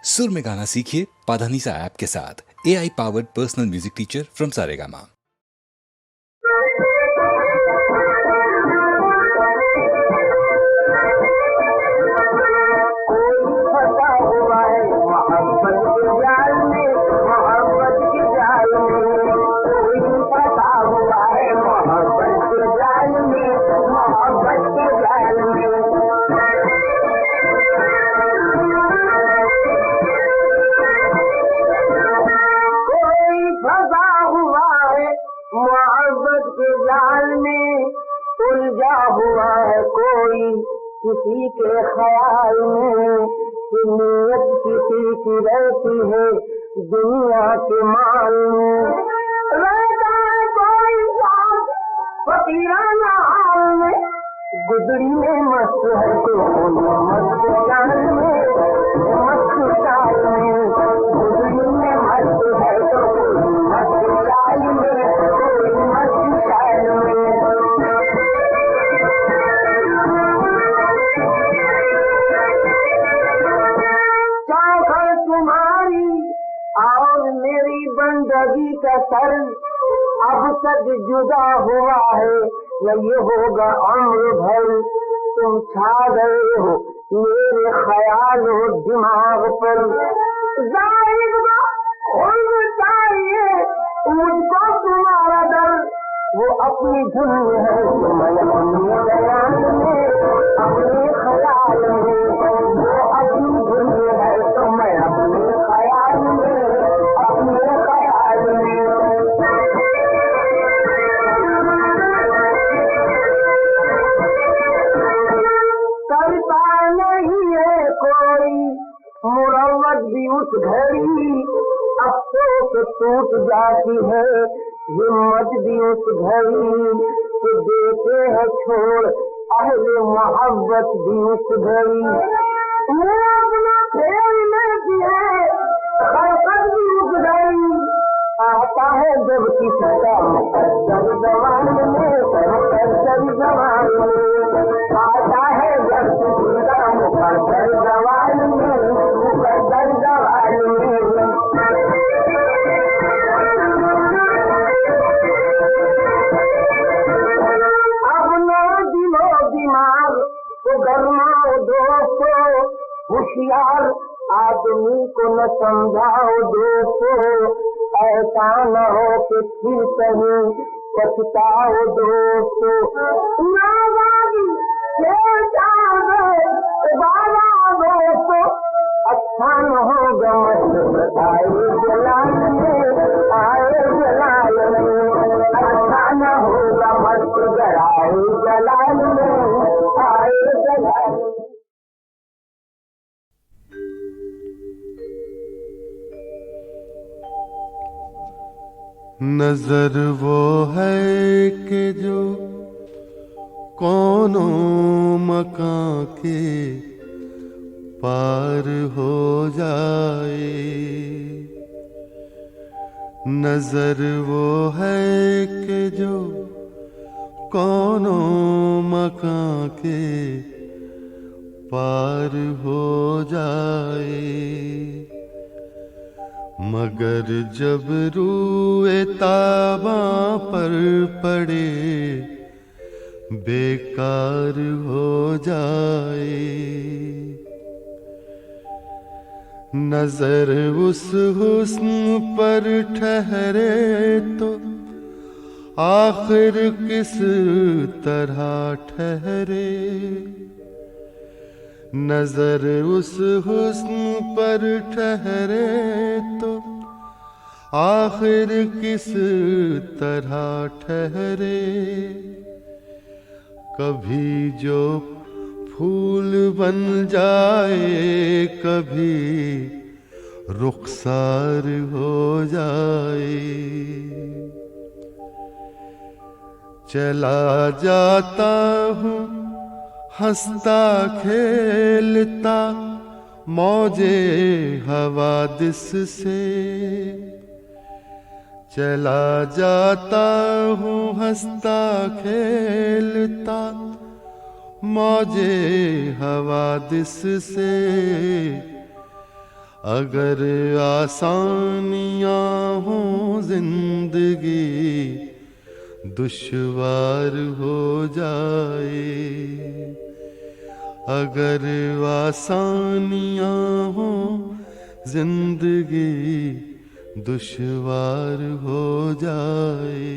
सुर में गाना सीखिए पाधानीसा ऐप के साथ। AI powered personal music teacher from Saregama. उलझा हुआ है कोई किसी के ख्याल में कि नीयत किसी की रहती है दुनिया के माल में। रहता है कोई इंसान फकीराना हाल में, गुदड़ी में मस्त है तो मस्त शान में, मस्त शान में, गुदड़ी में मस्त है तो मस्त शान में, कोई मस्त शान में। और मेरी बंदगी का सर अब तक जुदा हुआ है, ये होगा अम्र भर। तुम छा गए हो मेरे ख्याल और दिमाग पर। जाहिर चाहिए मुझको तुम्हारा डर, वो अपनी धुन में है मैं अपनी बयान में, अपने ख्याल में। वो अपनी धुन में है तो मैं अपने ख्याल में, अपने ख्याल में। करता नहीं है कोई मुरव्वत भी उस घड़ी, अफसोस टूट जाती है हिम्मत भी उस घड़ी। तो देते हैं छोड़ अहले मोहब्बत भी उस घड़ी। वो अपना फेर लेती है खलकत भी उस घड़ी। आता है जब किसी का मुकद्दर जवान में, मुकद्दर जवान में। आता है जब किसी का मुकद्दर जवान में, मुकद्दर जवान में। तो गरमाओ दोस्तों, होशियार आदमी को न समझाओ दोस्तों। ऐसा न हो कि फिर कहीं पछताओ दोस्तों। नाबादी बाबा दोस्तों, अच्छा न होगा मत आए जलाल में, आए जलाल में। अच्छा न होगा मत आए जलाल में, आए जलाल में। नजर वो है कि जो कोनों मकां के पार हो जाए। नजर वो है कि जो कोनों मकां के पार हो जाए। मगर जब रूए ताबा पर पड़े बेकार हो जाए। नजर उस हुस्न पर ठहरे तो आखिर किस तरह ठहरे। नजर उस हुस्न पर ठहरे तो आखिर किस तरह ठहरे। कभी जो फूल बन जाए, कभी रुखसार हो जाए। चला जाता हूँ हंसता खेलता मौजे हवादिस से। चला जाता हूँ हंसता खेलता मौजे हवादिस से। अगर आसानियां हो जिंदगी दुश्वार हो जाए, अगर आसानियां हो जिंदगी दुश्वार हो जाए।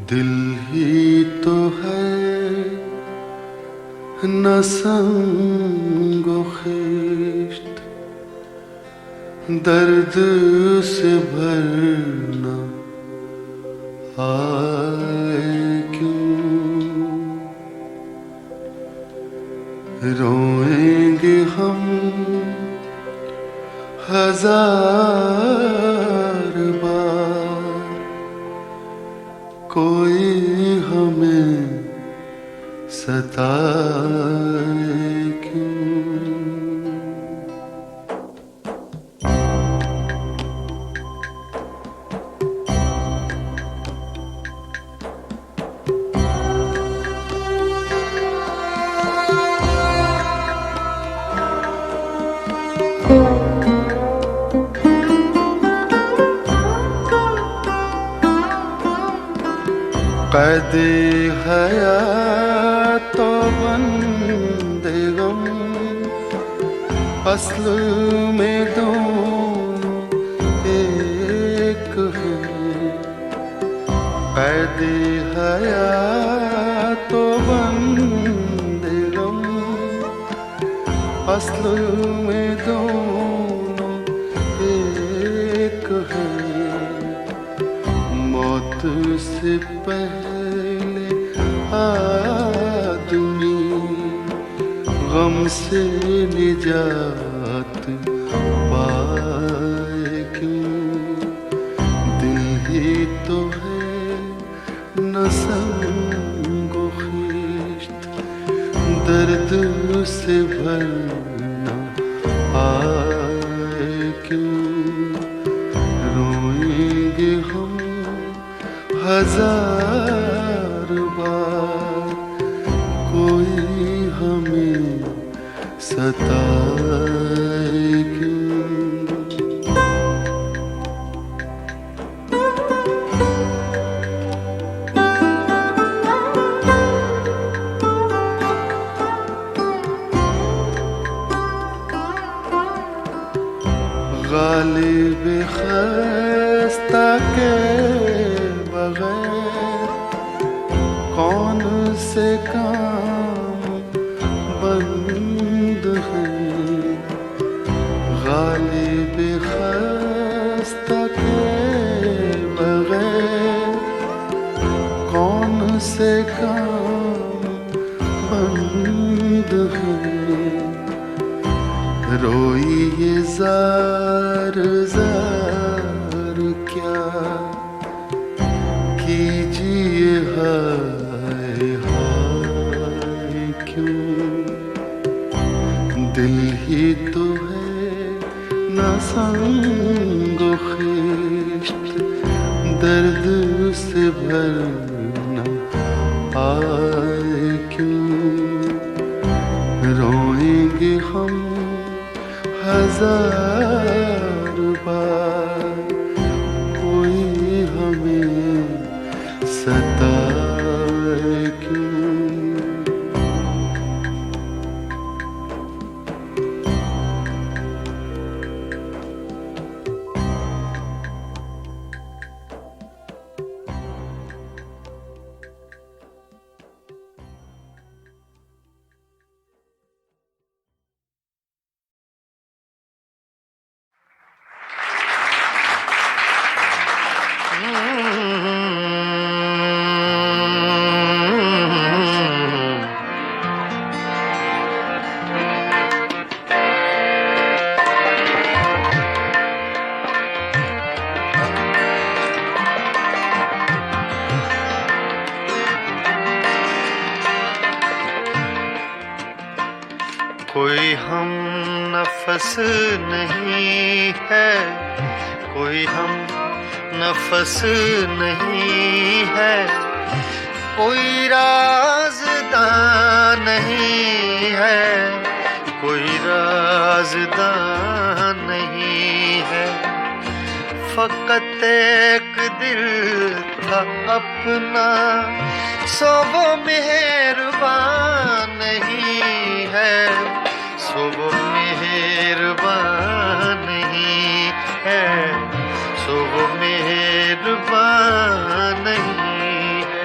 दिल ही तो है न संगो खिश्त, दर्द से भरना आए क्यों। रोएंगे हम हजार बार, कोई हमें सताए क्यों। कैदे हयात तो बंदे गम, असल में दोनों एक हैं। कैदे हयात तो बंदे गम, असल में दोनों एक हैं। मौत से पहले आदमी गम से निजात पाए क्यों। दिल ही तो है न संगो खिश्त, दर्द से भरना आए क्यों। रोएंगे हम हजार बार, कोई हमें सताए क्यों। गालिब खस्ता के बगैर कौन से काम बंद है। गालिब खस्ता के बगैर कौन से काम बंद है। रोई ये जार जार क्या कीजिए हाय हाय क्यों। दिल ही तो है न संगो खिश्त, दर्द से भरना आए क्यों। रोएंगे हम हजार बार, कोई हमें सताए क्यों। नफस नहीं है, कोई हम नफस नहीं है, कोई राज़दां नहीं है, कोई राज़दां नहीं है। फ़क़त एक दिल था अपना, सो वो मेहरबान नहीं है, सो वो मेहरबान नहीं है, सो वो मेहरबान नहीं है।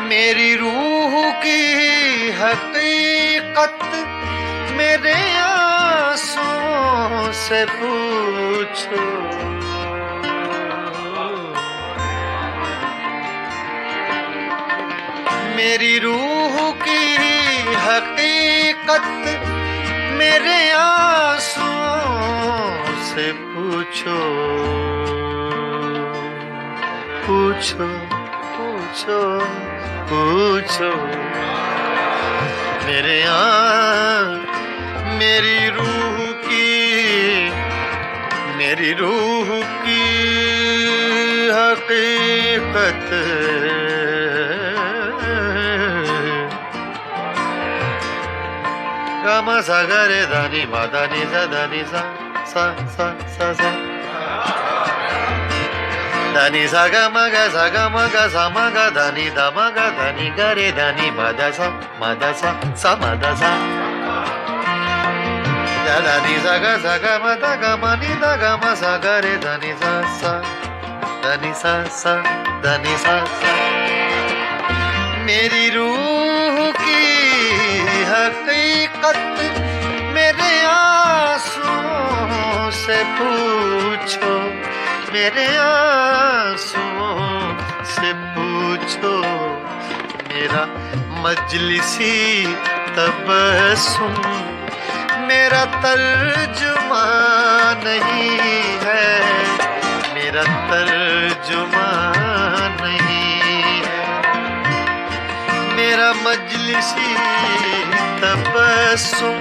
मेरी रूह की हकीकत मेरे आंसुओं से पूछो, मेरी रूह की हकीकत मेरे आंसुओं से पूछो, पूछो पूछो पूछो। मेरी रूह की हकीकत गामा सा गा रे धा नि मा धा नि सा धा नि सा सा सा सा सा धा नि सा गा मा गा सा गा मा गा सा मा गा धा नि धा मा गा धा नि गा रे धा नि मा धा सा मा धा सा सा मा धा सा धा नि सा गा मा धा गा मा नि धा गा मा सा गा रे धा नि सा सा धा नि सा सा धा नि सा सा। मेरी रूह की हकीकत मेरे आंसुओं से पूछो, मेरे आंसुओं से पूछो। मेरा मजलिसी तबस्सुम मेरा तर्जुमा नहीं है, मेरा तर्जुमा नहीं है। मेरा मजलिसी तबस्सुम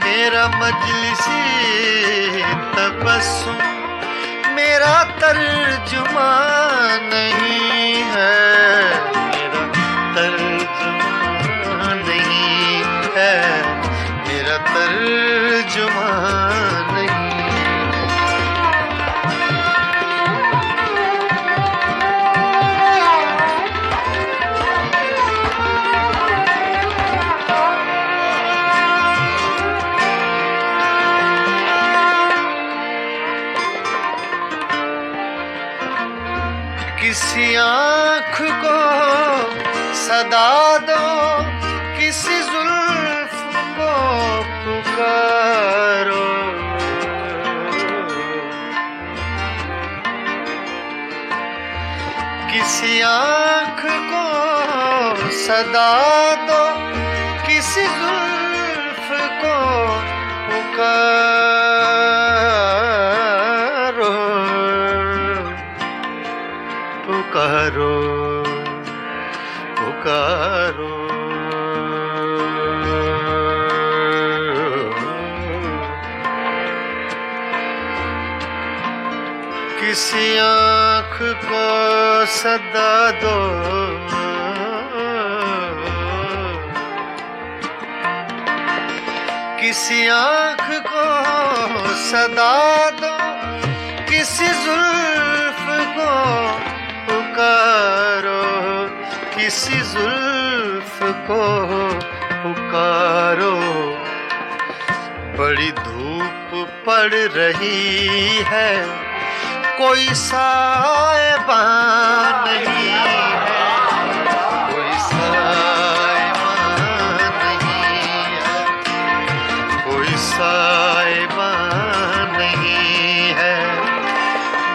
मेरा मजलिसी तबस्सुम मेरा तर्जुमा नहीं है, मेरा तर्जुमा नहीं है, मेरा तर्जुमा नहीं। किसी आँख को सदा दो, किसी जुल्फ को पुकारो, किसी आँख को सदा दो, किसी जुल्फ को पुकारो, पुकारो पुकारो। किसी आँख को सदा दो, किसी आँख को सदा दो, किसी जुल्फ को पुकारो, किसी जुल्फ को पुकारो। बड़ी धूप पड़ रही है, कोई साएबान नहीं है, कोई साएबान नहीं है, कोई साएबान नहीं है।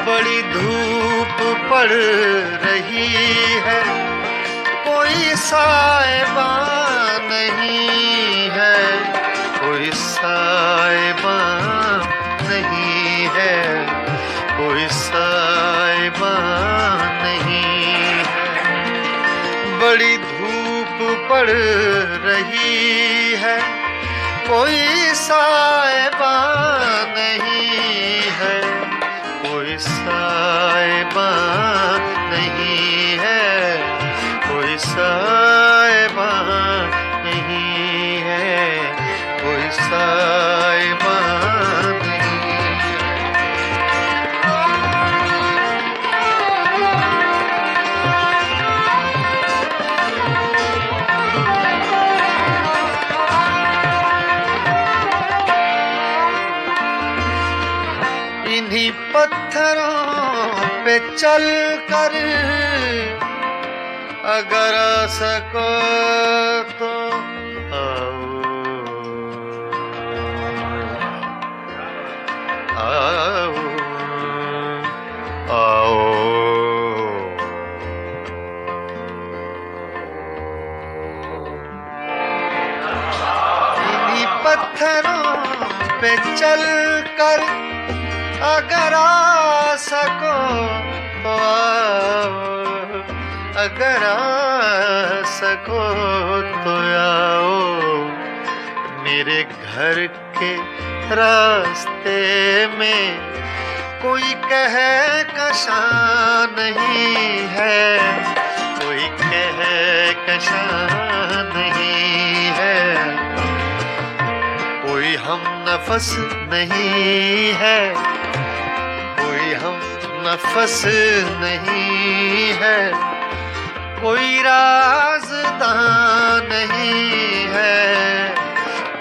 बड़ी धूप पड़ रही है, कोई साएबान नहीं है, कोई साएबान पड़ रही है, कोई साहिबा नहीं है, कोई साहिबा नहीं है, कोई साहिबा नहीं है, कोई साहिबा नहीं है। इन्हीं पत्थरों पे चल कर अगर आ सको तो आओ, आओ, आओ। इन्हीं पत्थरों पे चल कर अगर आ सको तो आओ, अगर आ सको तो आओ। मेरे घर के रास्ते में कोई कहकशां नहीं है, कोई कहकशां नहीं है, कोई हम नफस नहीं है, कोई हम नफस नहीं है, कोई राज़दां नहीं है,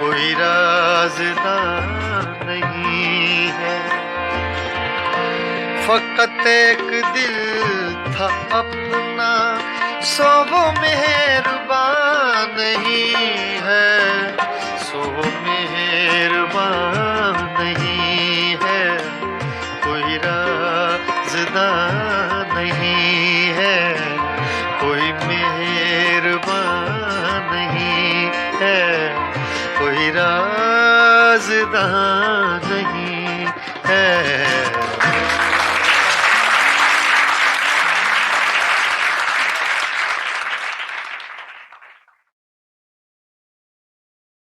कोई राज़दां नहीं है। फकत एक दिल था अपना, सो वो मेहरबान नहीं है, सो वो मेहरबान नहीं है, कोई राज़दां नहीं है, कोई मेहरबान नहीं है, कोई राज़दां नहीं है।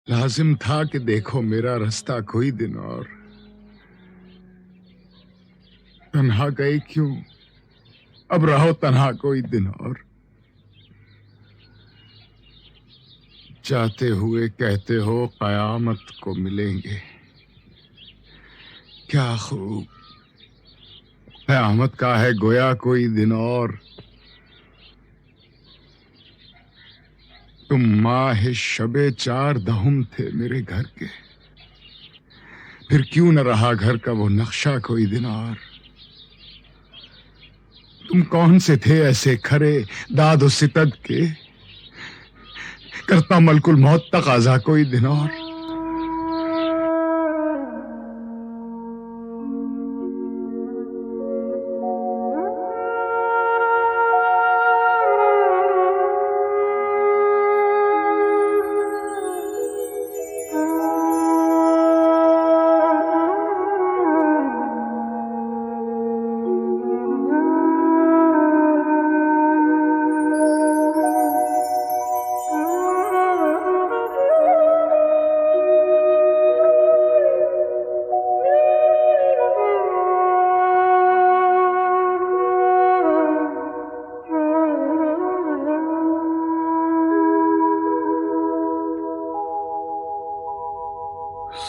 लाजिम था कि देखो मेरा रास्ता कोई दिन और, तन्हा गए क्यों, अब रहो तन्हा कोई दिन और। जाते हुए कहते हो कयामत को मिलेंगे, क्या खूब कयामत का है गोया कोई दिन और। तुम माह शबे चार दहुम थे मेरे घर के, फिर क्यों न रहा घर का वो नक्शा कोई दिन और। तुम कौन से थे ऐसे खरे दाद सितद के, करता मलकुल मौत तकाजा कोई दिन और।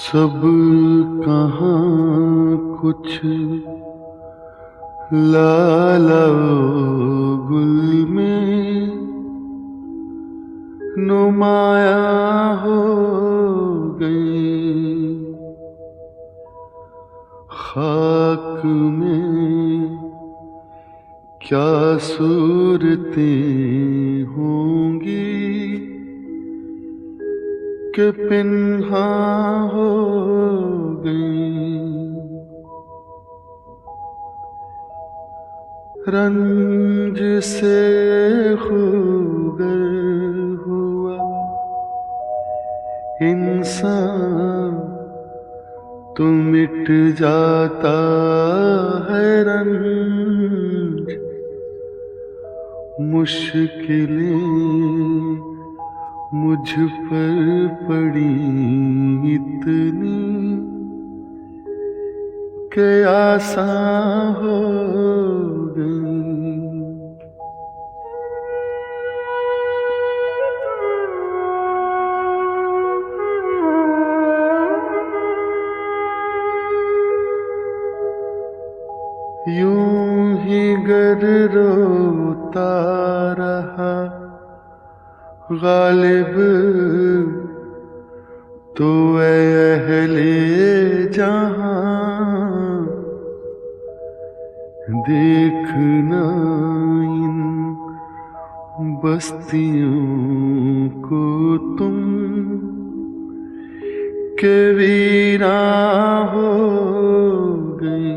सब कहाँ कुछ लाला गुल में नुमाया हो गए, खाक में क्या सूरतें होंगी के पिन्हा हो गई। रंज से खूगर हुआ इंसान तो मिट जाता है रंज, मुश्किलें मुझ पर पड़ी इतनी के आसान हो गई। यूं ही गर रोता रहा गालिब तो अहले जहां देखना इन बस्तियों को तुम के वीरा हो गई।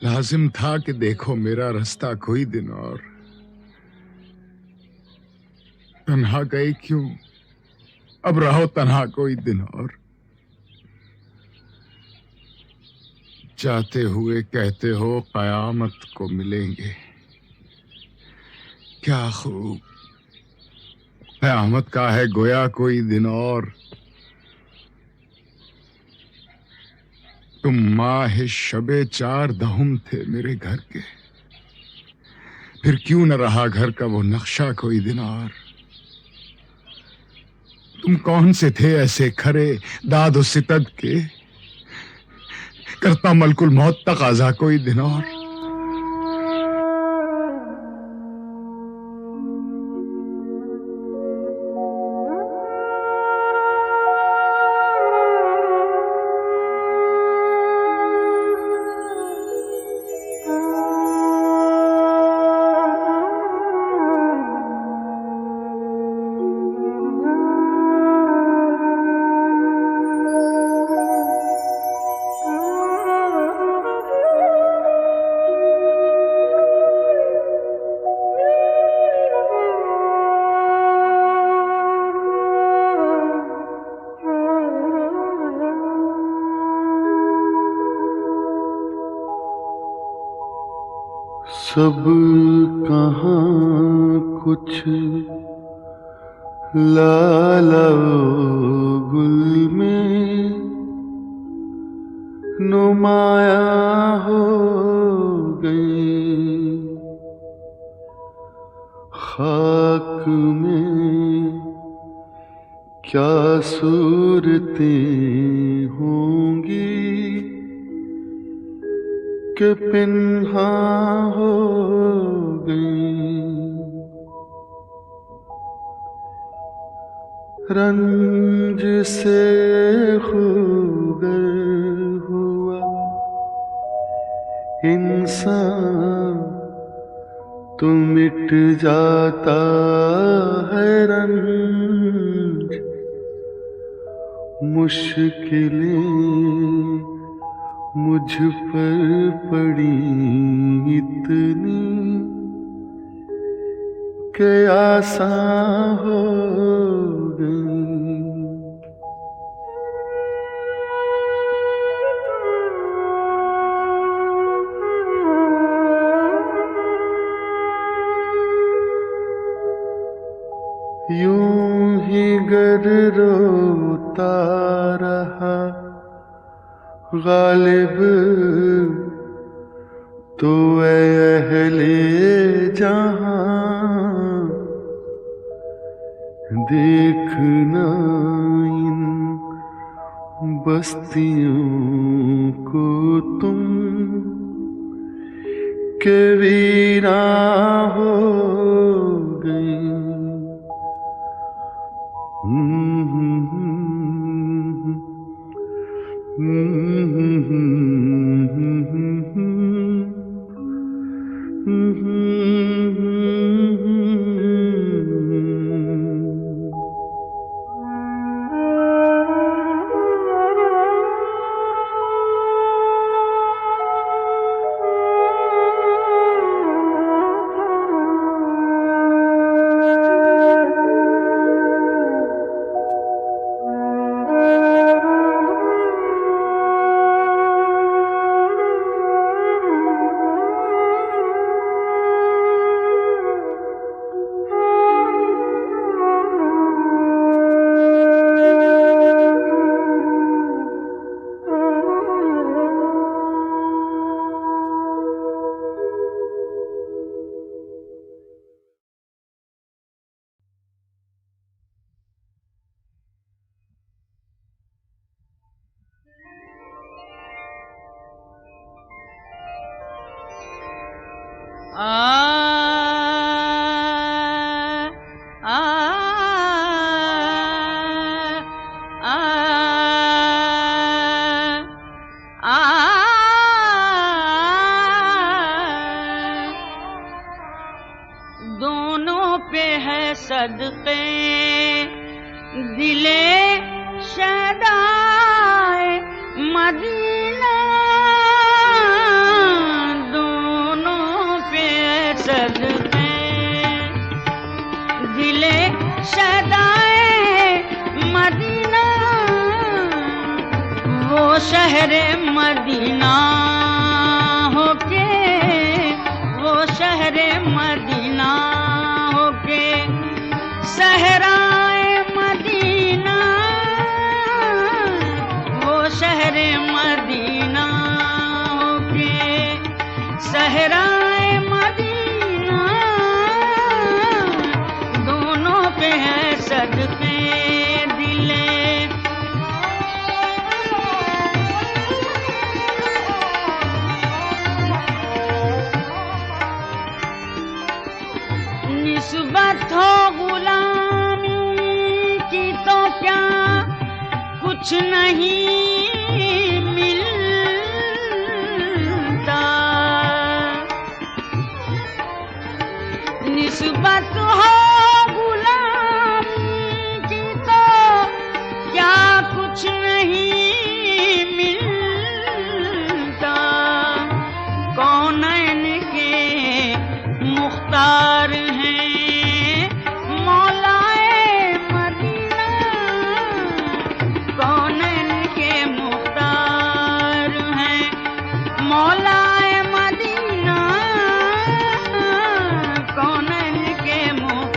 लाजिम था कि देखो मेरा रास्ता कोई दिन और तन्हा गए क्यों, अब रहो तन्हा कोई दिन और। जाते हुए कहते हो कयामत को मिलेंगे, क्या खूब कयामत का है गोया कोई दिन और। तुम माह शबे चार दहुम थे मेरे घर के, फिर क्यों न रहा घर का वो नक्शा कोई दिन और। तुम कौन से थे ऐसे खरे दाद और सितद के, करता मलकुल मौत तकाजा कोई दिन और। सब कहाँ कुछ लाला गुल में नुमाया हो गई। खाक में क्या सूरतें होंगी के पिन्हा हो गई। रंज से खूगर हुआ इंसान तो मिट जाता है रंज। मुश्किलें मुझ पर पड़ी इतनी के आसान हो गई। यूं ही गर रोता रहा गालिब तो अहले जहां देखना इन बस्तियों को तुम के वीरा हो गई। दोनों पे है सदके दिले शदाए मदीना, दोनों पे है सदके दिले शदाए मदीना, वो शहर मदीना होके, वो शहर मदीना होके सहराए मदीना, वो शहर मदीना होके सहराए मदीना, दोनों पे है सदके दिले। निस्बत हो गुलामी की तो क्या कुछ नहीं मिलता, निस्बत हो गुलामी की तो क्या कुछ नहीं मिलता, कौनैन के मुख्तार मौलाए मदीना, कौनैन के मुख्तार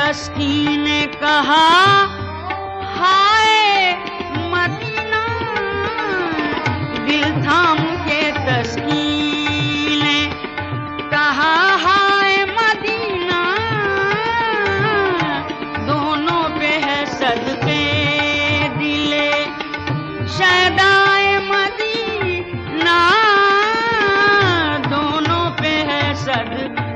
तस्की ने कहा हाय मदीना, दिल थाम के तस्की ने कहा हाय मदीना, दोनों पे है सदके दिले शहदाए मदीना, दोनों पे है सदके।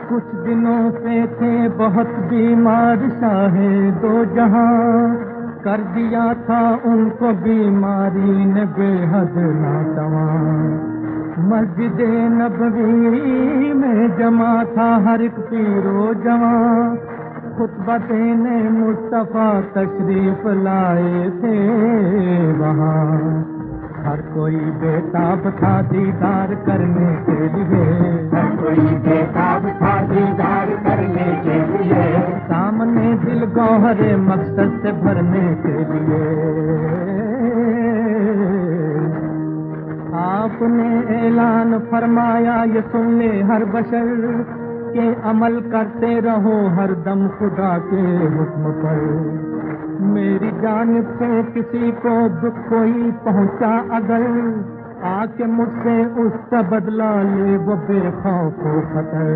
कुछ दिनों से थे बहुत बीमार शाहे दो जहां, कर दिया था उनको बीमारी ने बेहद नादवा। मस्जिद नबवी में जमा था हर एक पीरो जवां, खुतबा देने मुस्तफा तशरीफ लाए थे वहां। हर कोई बेताब था दीदार करने के लिए, हर कोई बेताब था दीदार करने के लिए, सामने दिल गौहरे मकसद से भरने के लिए। आपने ऐलान फरमाया ये सुन ले हर बशर, के अमल करते रहो हर दम खुदा के हुक्म पर। मेरी जानिब से किसी को दुख कोई पहुंचा अगर, आके मुझसे उसका बदला ले वो बेखौफ खतर।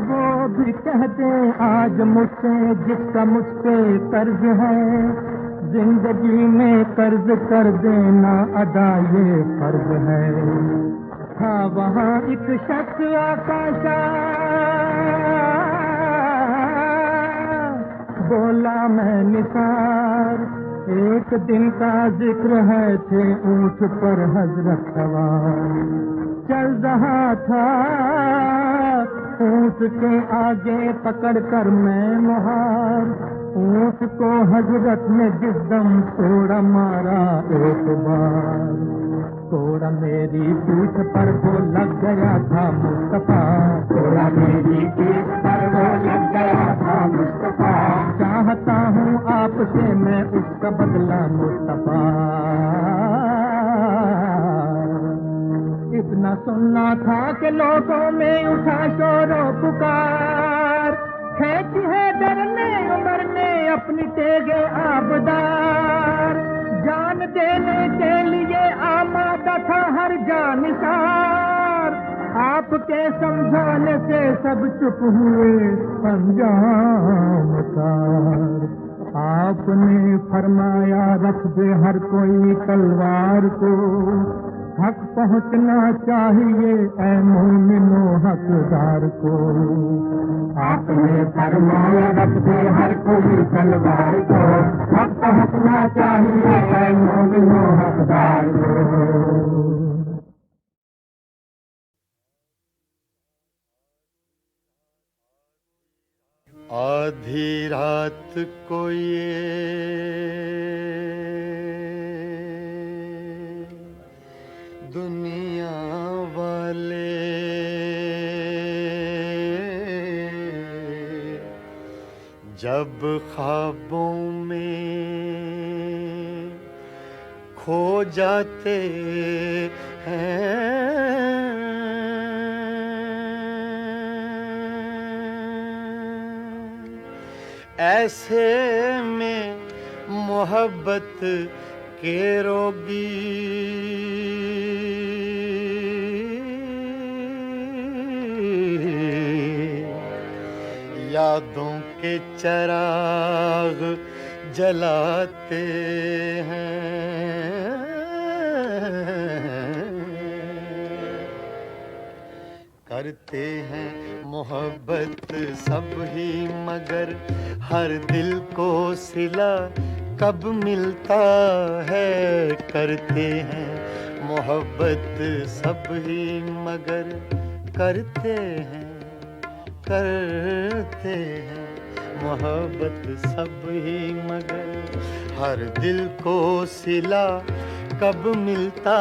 वो भी कह दे आज मुझसे जिसका मुझ पे कर्ज है, जिंदगी में कर्ज कर देना अदा ये फर्ज है। था वहाँ एक शख्स आकाशा, बोला मैं निसार, एक दिन का जिक्र है थे ऊंट पर हजरत सवार। चल रहा था ऊंट के आगे पकड़ कर मैं मुहार, ऊंट को हजरत ने जिस दम तोड़ा मारा एक बार। तोड़ा मेरी पीठ पर वो लग गया था मुस्तफा, तोड़ा मेरी पीठ पर वो लग गया था मुस्तफा। चाहता हूँ आपसे मैं उसका बदला मुस्तफा। इतना सुनना था कि लोगों में उठा शोरो पुकार, खेची है डरने उमर ने अपनी तेगे आबदार। जान देने के लिए आमादा था हर जानिसार, आपके समझाने से सब चुप हुए अंजामकार। आपने फरमाया रख दे हर कोई तलवार को, हक पहुंचना चाहिए ऐ मोमिनो हकदार को। आपने फरमाया रख दे हर कोई तलवार को, हक पहुंचना चाहिए ऐ मोमिनो हकदार को। आधी रात को ये दुनिया वाले जब ख्वाबों में खो जाते हैं, ऐसे में मोहब्बत के रोगी यादों के चराग जलाते हैं। करते हैं मोहब्बत सब ही मगर हर दिल को सिला कब मिलता है। करते हैं मोहब्बत सब ही मगर करते हैं, करते हैं मोहब्बत सब ही मगर। हर दिल को सिला कब मिलता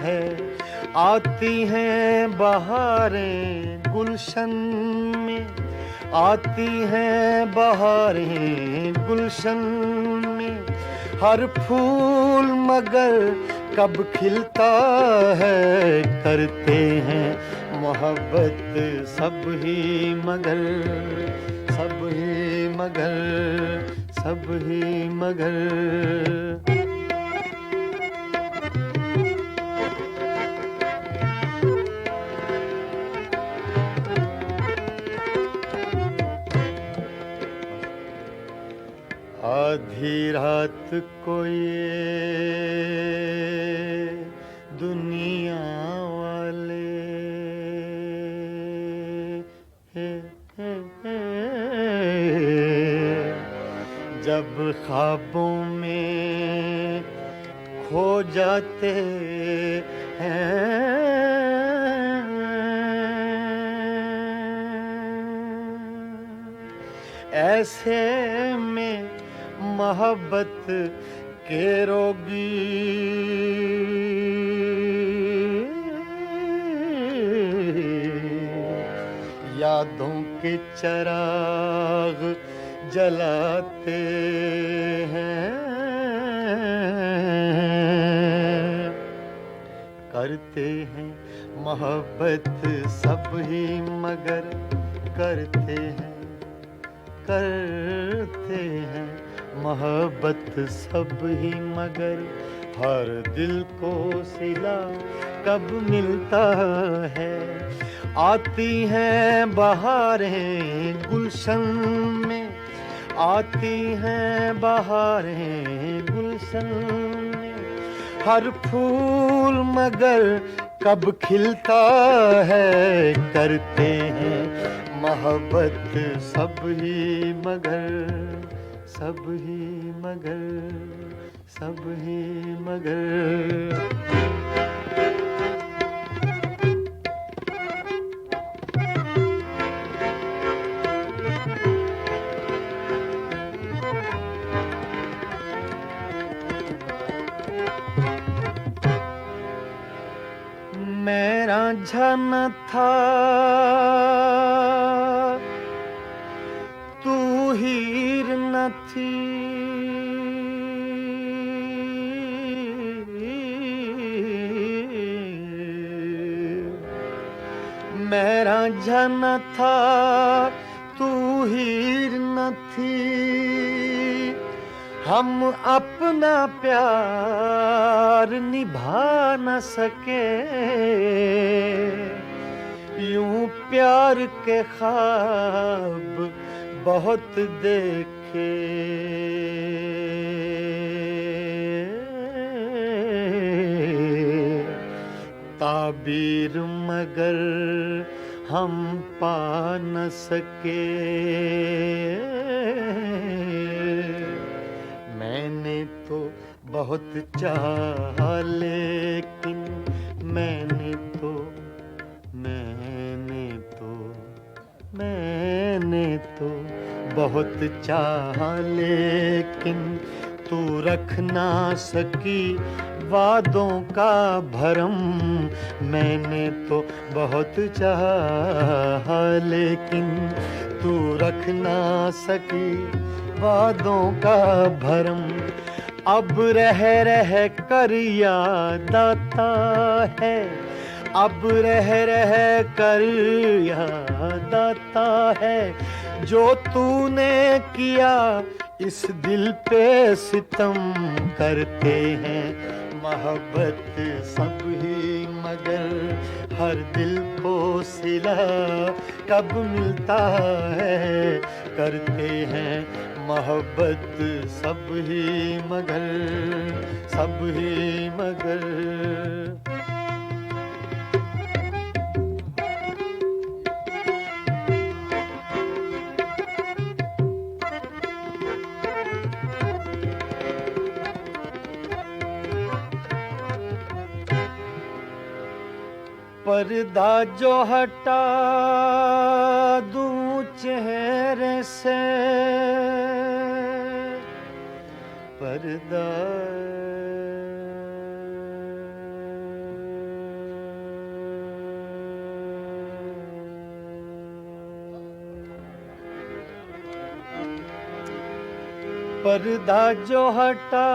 है, आती हैं बहारें गुलशन में, आती हैं बहारें गुलशन में। हर फूल मगर कब खिलता है, करते हैं मोहब्बत सब ही मगर, सब ही मगर, सब ही मगर। आधी रात को ये दुनिया वाले जब ख्वाबों में खो जाते हैं, ऐसे में मोहब्बत के रोगी यादों के चिराग जलाते हैं, करते हैं मोहब्बत सब ही मगर, करते हैं, करते हैं मोहब्बत सब ही मगर। हर दिल को सिला कब मिलता है, आती हैं बहारें गुलशन में, आती हैं बहारें गुलशन में। हर फूल मगर कब खिलता है, करते हैं मोहब्बत सब ही मगर, सब ही मगर, सब ही मगर। मेरा जन था तू हीर न थी, मेरा जन था तू हीर न थी। हम अपना प्यार निभा न सके, यूं प्यार के ख्वाब बहुत देखे, ताबीर मगर हम पा न सके। मैंने तो बहुत चाहा लेकिन मैंने तो बहुत चाहा लेकिन तू रख ना सकी वादों का भरम। मैंने तो बहुत चाहा लेकिन तू रख ना सकी वादों का भरम। अब रह रह कर याद आता है, अब रह रह कर याद आता है जो तूने किया इस दिल पे सितम। करते हैं मोहब्बत सब ही मगर हर दिल को सिला कब मिलता है। करते हैं मोहब्बत सब ही मगर, सब ही मगर। पर्दा जो हटा दूं चेहरे से, पर्दा पर्दा जो हटा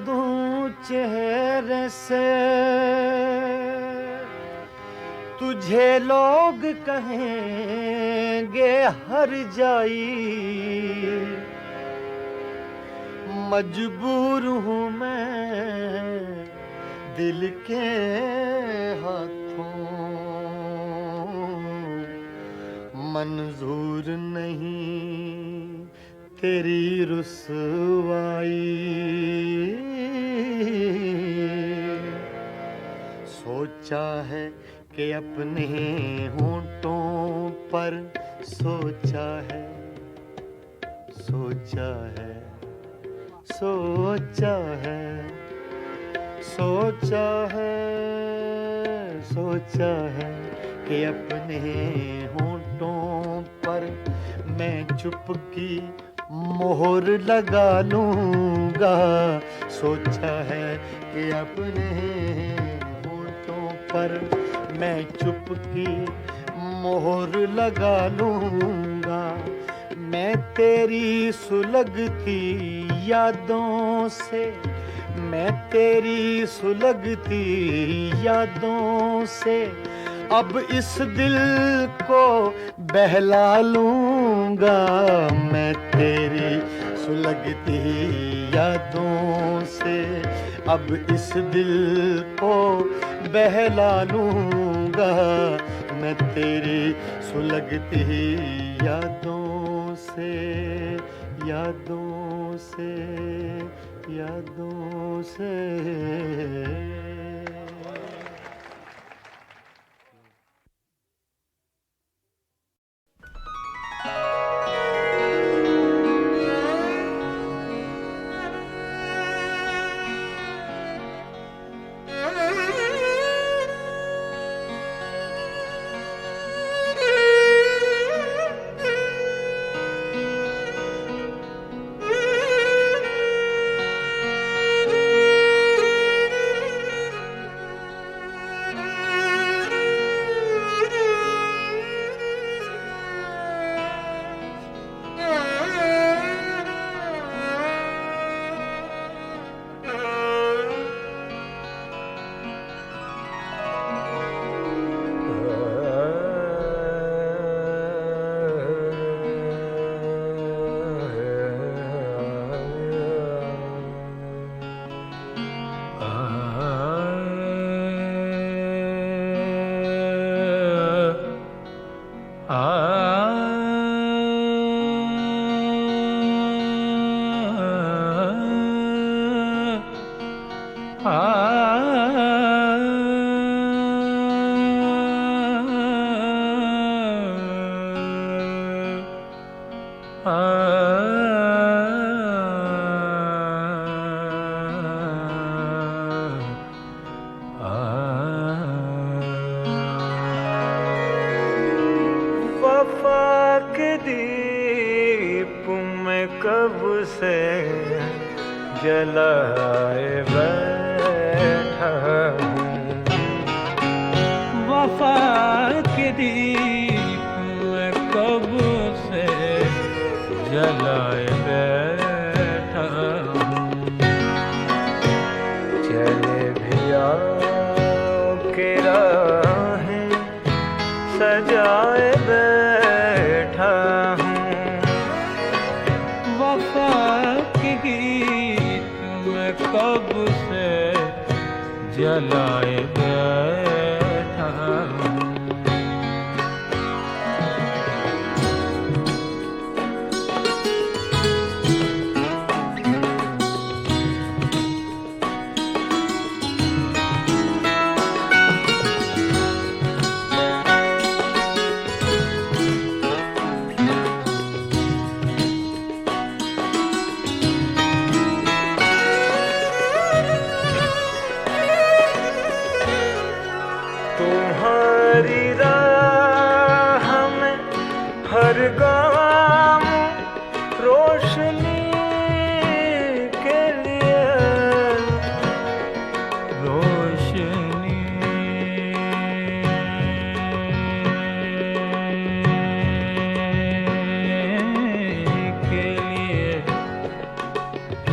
दूं चेहरे से, तुझे लोग कहेंगे हर जाई, मजबूर हूँ मैं दिल के हाथों, मंजूर नहीं तेरी रुसवाई। सोचा है कि अपने होंठों पर, सोचा है, सोचा है, सोचा है, सोचा है, सोचा है कि अपने होंठों पर मैं चुपकी मोहर लगा लूंगा। सोचा है कि अपने होंठों पर मैं चुपकी मोहर लगा लूंगा। मैं तेरी सुलगती यादों से, मैं तेरी सुलगती यादों से अब इस दिल को बहला लूंगा। मैं तेरी सुलगती यादों से अब इस दिल को बहला लूंगा। मैं तेरी सुलगती यादों से, यादों से, यादों से। जलाए बैठा हूँ वफा के दीप में कब से जलाए बैठा हूँ। चले भी आओ के राहें सजाए बैठा हूँ वफा के गीत में कब से जलाए बैठा हूँ। तुम्हारी राह में हर गाम रोशनी के लिए रोशनी के लिए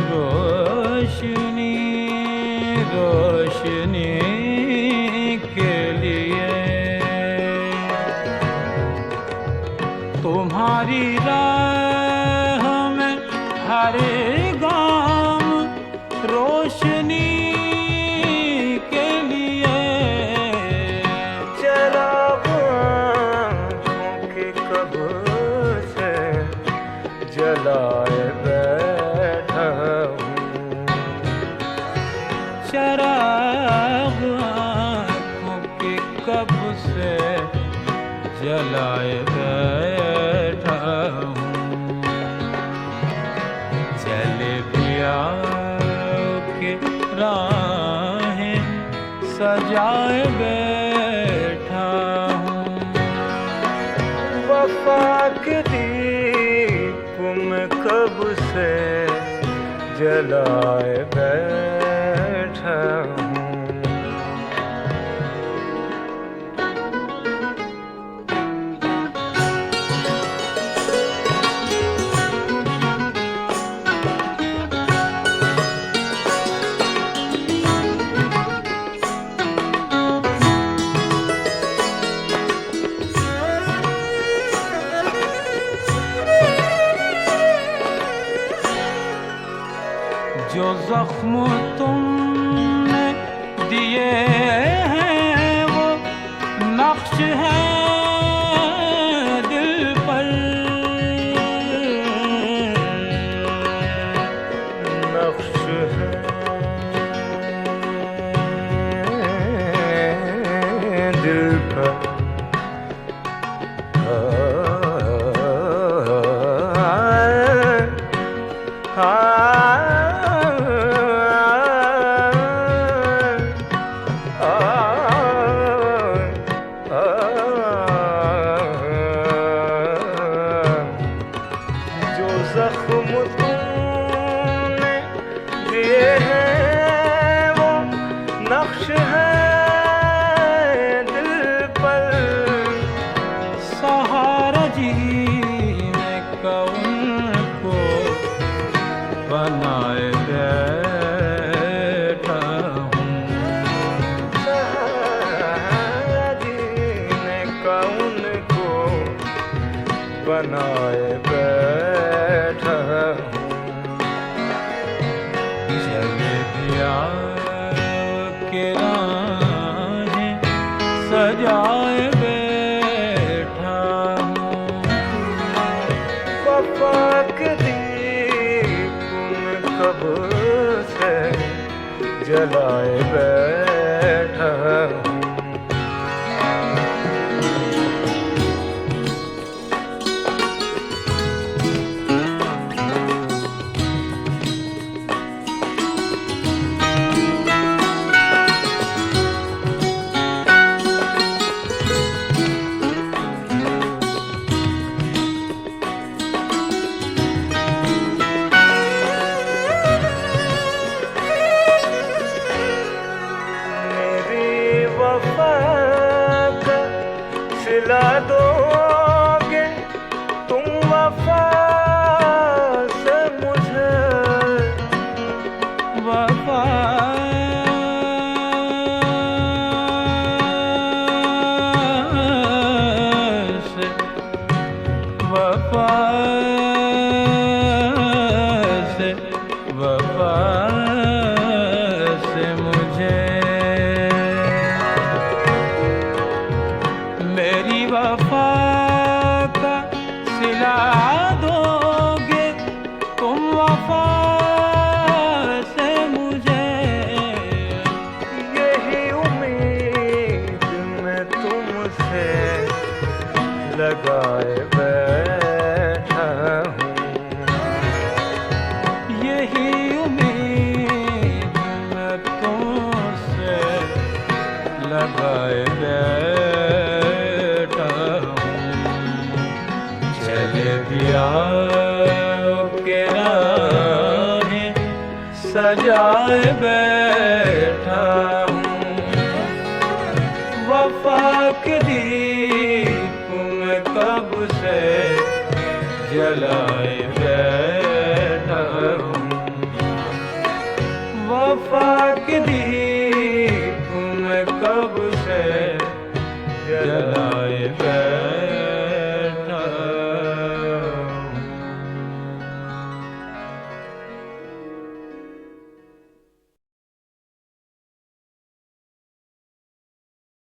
रोशनी रोशनी के लिए तुम्हारी राह में हर गाम रोशनी के लिए चरागों के कब से जलाए बैठा हूँ चराग आँखों के कब से जलाए बैठा हूँ चले पिया के राहें सजाए बैठा हूँ वफा के दीप में कब से जलाए बैठा हूँ जो जख्म तुमने दिए हैं वो नक्श है दिल पर नक्श है दिल पर जो जख्म तुमने दिए हैं वो नक्श है दिल पर सहारा जीने का उनको बनाए बैठा हूँ सहारा जीने का उनको बनाए बैठा हूँ चले दिया के राहें सजाए बैठा हूँ वफा के दीप में कब से जलाए बैठा हूँ सिला दोगे तुम वफा से मुझे वफा से वफा से वफा से मुझे मेरी वफा का सिला दोगे तुम वफा से मुझे यही उम्मीद मैं तुमसे लगाए बैठा हूँ यही उम्मीद मैं तुमसे लगाए बैठा जलाए बैठा हूँ, वफा के दीप में कब से जलाए बैठा हूँ, वफा